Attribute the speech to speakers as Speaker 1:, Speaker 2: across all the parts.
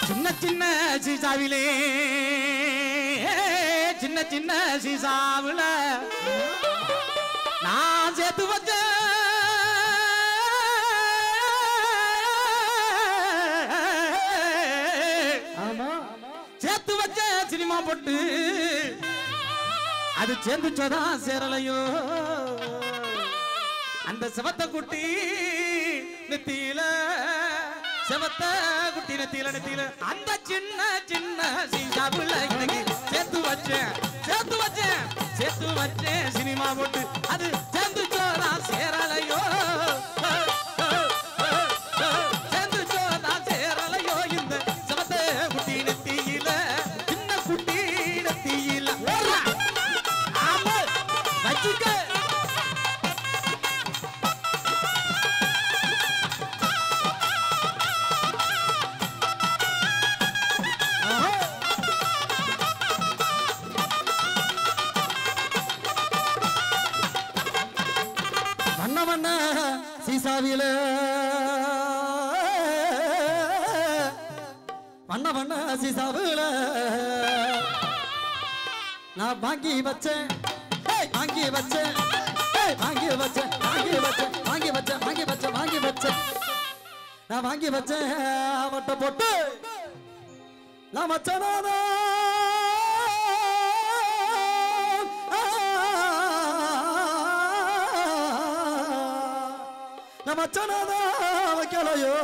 Speaker 1: சின்ன சின்ன சீசாவிலே சின்ன சின்ன சீசாவில நான் சேர்த்து வச்ச சேர்த்து வச்ச சினிமா போட்டு அது சேர்ந்துச்சோதா சேரலையோ அந்த செவத்த குட்டி நெத்தியில செவத்த குட்டி நெத்தியில அந்த சின்ன சின்ன சீசாவுல இன்னைக்கு சேர்த்து வச்சேன் சினிமா போட்டு அது சேர்ந்துச்சோதா சேரலையோ சேர்ந்துச்சோதா சேரலையோ இந்த செவத்த குட்டி நெத்தியில சின்ன குட்டி நெத்தியில ஆமா வச்சுக்க சீசாவில வண்ண சீசாவில நான் வாங்கி வச்சேன் நான் வாங்கி வச்சேன் மொட்டை போட்டு நான் வச்சனாதா மச்சனாதா வைக்கலையோ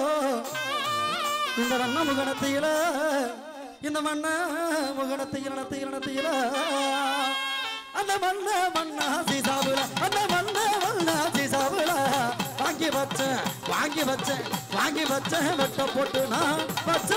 Speaker 1: இந்த வண்ண முகணத்தில இந்த மண்ண முகணத்தில அந்த மண்ண சீசாவுல அந்த மண்ண சீசாவுல வாங்கி வச்சேன் வெட்ட போட்டு நான் வச்ச